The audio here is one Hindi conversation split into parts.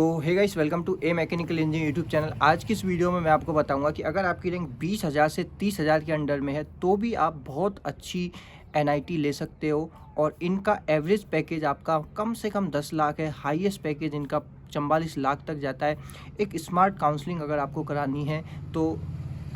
तो hey guys, welcome to a mechanical engineering YouTube channel. आज की इस वीडियो में मैं आपको बताऊंगा कि अगर आपकी रैंक 20,000 से 30,000 के अंडर में है तो भी आप बहुत अच्छी एनआईटी ले सकते हो। और इनका एवरेज पैकेज आपका कम से कम 10 लाख है, हाईएस्ट पैकेज इनका 44 लाख तक जाता है। एक स्मार्ट काउंसलिंग अगर आपको करानी है तो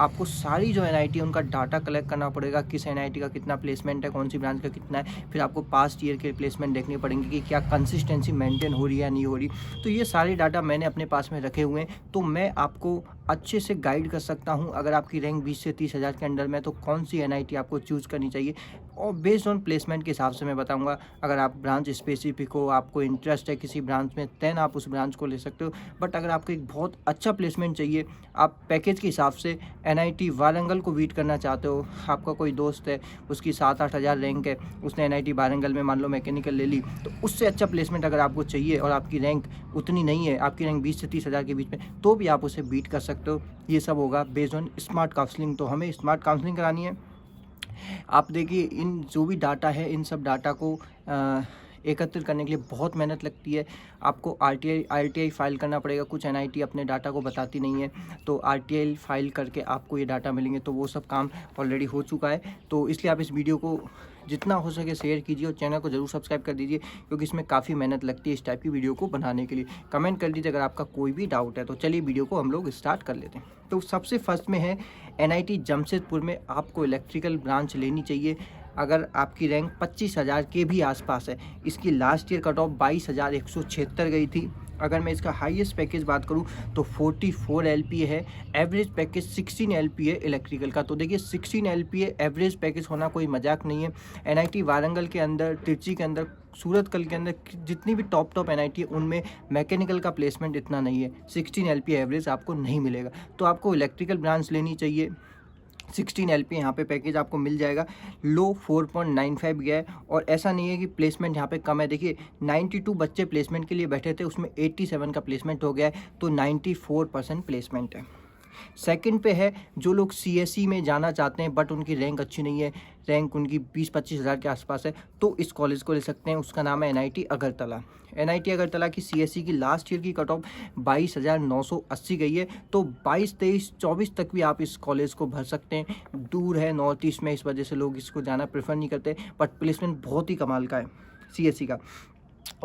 आपको सारी जो एनआईटी है उनका डाटा कलेक्ट करना पड़ेगा, किस एनआईटी का कितना प्लेसमेंट है, कौन सी ब्रांच का कितना है। फिर आपको पास्ट ईयर के प्लेसमेंट देखने पड़ेंगे कि क्या कंसिस्टेंसी मेंटेन हो रही है या नहीं हो रही। तो ये सारे डाटा मैंने अपने पास में रखे हुए हैं, तो मैं आपको अच्छे से गाइड कर सकता हूँ। अगर आपकी रैंक 20 से 30,000 के अंडर में है तो कौन सी एनआईटी आपको चूज़ करनी चाहिए, और बेस्ड ऑन प्लेसमेंट के हिसाब से मैं बताऊंगा। अगर आप ब्रांच स्पेसिफिक हो, आपको इंटरेस्ट है किसी ब्रांच में, देन आप उस ब्रांच को ले सकते हो। बट अगर आपको एक बहुत अच्छा प्लेसमेंट चाहिए, आप पैकेज के हिसाब से एनआईटी वारंगल को बीट करना चाहते हो, आपका कोई दोस्त है उसकी 7-8 हज़ार रैंक है, उसने एनआईटी वारंगल में मान लो मैकेनिकल ले ली, तो उससे अच्छा प्लेसमेंट अगर आपको चाहिए और आपकी रैंक उतनी नहीं है, आपकी रैंक 20 से 30,000 के बीच में, तो भी आप उसे बीट कर सकते हो। ये सब होगा बेस्ड ऑन स्मार्ट काउंसलिंग। तो हमें स्मार्ट काउंसलिंग करानी है। आप देखिए, इन जो भी डाटा है, इन सब डाटा को एकत्रित करने के लिए बहुत मेहनत लगती है। आपको आरटीआई फाइल करना पड़ेगा। कुछ एनआईटी अपने डाटा को बताती नहीं है, तो आरटीआई फाइल करके आपको ये डाटा मिलेंगे। तो वो सब काम ऑलरेडी हो चुका है। तो इसलिए आप इस वीडियो को जितना हो सके शेयर कीजिए और चैनल को जरूर सब्सक्राइब कर दीजिए, क्योंकि इसमें काफ़ी मेहनत लगती है इस टाइप की वीडियो को बनाने के लिए। कमेंट कर दीजिए अगर आपका कोई भी डाउट है। तो चलिए वीडियो को हम लोग स्टार्ट कर लेते हैं। तो सबसे फर्स्ट में है एनआईटी जमशेदपुर में आपको इलेक्ट्रिकल ब्रांच लेनी चाहिए। अगर आपकी रैंक 25,000 के भी आसपास है, इसकी लास्ट ईयर कट ऑफ 22,176 गई थी। अगर मैं इसका हाईएस्ट पैकेज बात करूं तो 44 एलपीए है। एवरेज पैकेज 16 एलपीए इलेक्ट्रिकल का। तो देखिए, 16 एलपीए एवरेज पैकेज होना कोई मजाक नहीं है। एनआईटी वारंगल के अंदर, त्रिची के अंदर, सूरतकल के अंदर, जितनी भी टॉप एनआईटी है उनमें मैकेनिकल का प्लेसमेंट इतना नहीं है। 16 एलपीए एवरेज आपको नहीं मिलेगा। तो आपको इलेक्ट्रिकल ब्रांच लेनी चाहिए। 16 एलपीए यहाँ पे पैकेज आपको मिल जाएगा। लो 4.95 गया है, और ऐसा नहीं है कि प्लेसमेंट यहाँ पे कम है। देखिए, 92 बच्चे प्लेसमेंट के लिए बैठे थे, उसमें 87 का प्लेसमेंट हो गया है, तो 94% प्लेसमेंट है। सेकंड पे है जो लोग सीएसई में जाना चाहते हैं बट उनकी रैंक अच्छी नहीं है, रैंक उनकी 20-25 हज़ार के आसपास है, तो इस कॉलेज को ले सकते हैं। उसका नाम है एनआईटी अगरतला। एनआईटी अगरतला की सीएसई की लास्ट ईयर की कट ऑफ 22,980 गई है। तो 22, 23, 24 तक भी आप इस कॉलेज को भर सकते हैं। दूर है नॉर्थ ईस्ट में, इस वजह से लोग इसको जाना प्रेफर नहीं करते, बट प्लेसमेंट बहुत ही कमाल का है सीएसई का।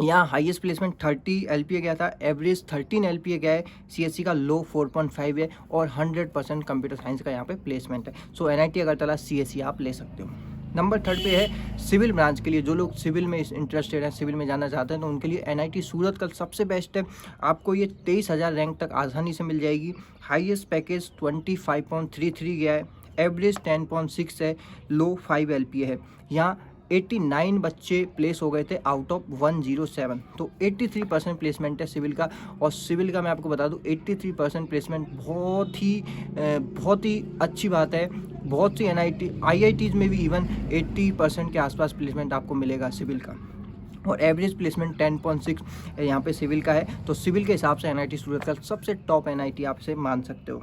यहाँ हाईएस्ट प्लेसमेंट 30 एलपीए गया था, एवरेज 13 एलपीए गया है। सीएससी का लो 4.5 है, और 100% कंप्यूटर साइंस का यहाँ पे प्लेसमेंट है। सो एनआईटी अगरतला सीएससी आप ले सकते हो। नंबर 3 पे है सिविल ब्रांच के लिए। जो लोग सिविल में इंटरेस्टेड हैं, सिविल में जाना चाहते हैं, तो उनके लिए एनआईटी सूरतकल सबसे बेस्ट है। आपको ये 23,000 रैंक तक आसानी से मिल जाएगी। हाईएस्ट पैकेज 25.33 गया है, एवरेज 10.6 है, लो 5 एलपीए है। यहाँ 89 बच्चे प्लेस हो गए थे आउट ऑफ 107, तो 83% प्लेसमेंट है सिविल का। और सिविल का मैं आपको बता दूं, 83% प्लेसमेंट बहुत ही अच्छी बात है। बहुत सी आईआईटीज़ में भी इवन 80% के आसपास प्लेसमेंट आपको मिलेगा सिविल का, और एवरेज प्लेसमेंट 10.6 यहाँ पे सिविल का है। तो सिविल के हिसाब से एनआईटी सूरत का सबसे टॉप एनआईटी आप से मान सकते हो।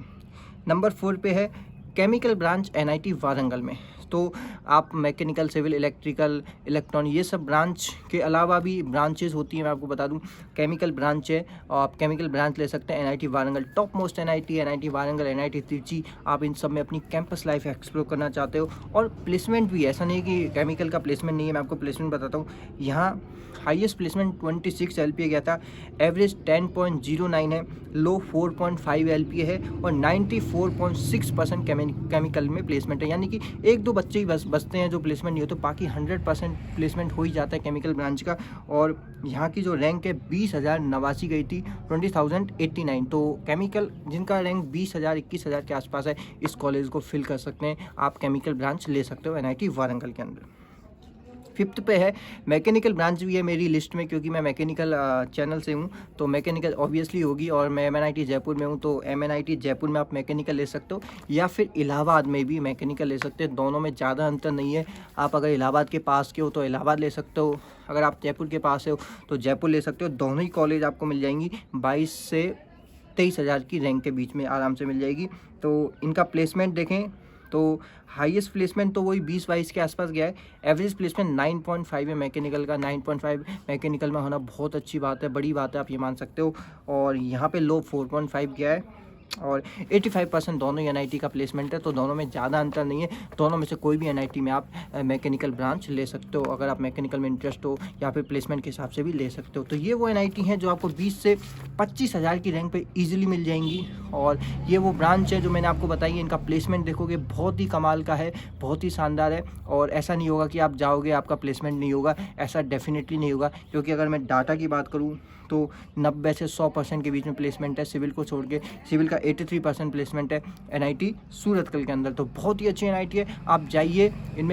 नंबर 4 पे है केमिकल ब्रांच एनआईटी वारंगल में। तो आप मैकेनिकल, सिविल, इलेक्ट्रिकल, इलेक्ट्रॉनिक, ये सब ब्रांच के अलावा भी ब्रांचेस होती हैं। मैं आपको बता दूं, केमिकल ब्रांच है और आप केमिकल ब्रांच ले सकते हैं। NIT Warangal top most NIT, NIT Warangal, NIT Trichy. आप इन सब में अपनी कैंपस लाइफ एक्सप्लोर करना चाहते हो, और प्लेसमेंट भी ऐसा नहीं कि केमिकल का प्लेसमेंट नहीं है। मैं आपको प्लेसमेंट बताता हूँ। यहाँ हाईएस्ट प्लेसमेंट 26 एलपीए गया था, एवरेज 10.09 है, लो 4.5 एलपीए है, और 94.6% केमिकल में प्लेसमेंट है। यानी कि 1-2 बच्चे ही बसते हैं जो प्लेसमेंट नहीं होते, तो बाकी 100% प्लेसमेंट हो ही जाता है केमिकल ब्रांच का। और यहाँ की जो रैंक है 20,089 गई थी, 20,089। तो केमिकल जिनका रैंक 20,000, 21,000 के आसपास है, इस कॉलेज को फिल कर सकते हैं। आप केमिकल ब्रांच ले सकते हो एनआईटी वारंगल के अंदर। 5th पे है मैकेनिकल ब्रांच भी है मेरी लिस्ट में, क्योंकि मैं मैकेनिकल चैनल से हूँ, तो मैकेनिकल ऑब्वियसली होगी। और मैं एमएनआईटी जयपुर में हूँ, तो एमएनआईटी जयपुर में आप मैकेनिकल ले सकते हो, या फिर इलाहाबाद में भी मैकेनिकल ले सकते हैं। दोनों में ज़्यादा अंतर नहीं है। आप अगर इलाहाबाद के पास के हो तो इलाहाबाद ले सकते हो, अगर आप जयपुर के पास हो तो जयपुर ले सकते हो। दोनों ही कॉलेज आपको मिल जाएंगी 22 से 23,000 की रैंक के बीच में आराम से मिल जाएगी। तो इनका प्लेसमेंट देखें तो हाईएस्ट प्लेसमेंट तो वही 20-22 के आसपास गया है। एवरेज प्लेसमेंट 9.5 है मैकेनिकल का। 9.5 मैकेनिकल में होना बहुत अच्छी बात है, बड़ी बात है, आप ये मान सकते हो। और यहाँ पे लो 4.5 गया है और 85% दोनों ही एनआईटी का प्लेसमेंट है, तो दोनों में ज़्यादा अंतर नहीं है। दोनों में से कोई भी एनआईटी में आप मैकेनिकल ब्रांच ले सकते हो, अगर आप मैकेनिकल में इंटरेस्ट हो, या फिर प्लेसमेंट के हिसाब से भी ले सकते हो। तो ये वो एनआईटी हैं जो आपको 20 से 25 हज़ार की रैंक पे इजीली मिल जाएंगी। और ये वो ब्रांच है जो मैंने आपको बताई है। इनका प्लेसमेंट देखोगे बहुत ही कमाल का है, बहुत ही शानदार है। और ऐसा नहीं होगा कि आप जाओगे आपका प्लेसमेंट नहीं होगा, ऐसा डेफिनेटली नहीं होगा। क्योंकि अगर मैं डाटा की बात करूँ तो 90 से 100% के बीच में प्लेसमेंट है, सिविल को छोड़ के। सिविल का 83% प्लेसमेंट है एनआईटी सूरतकल के अंदर। तो बहुत ही अच्छी एनआईटी है, आप जाइए इनमें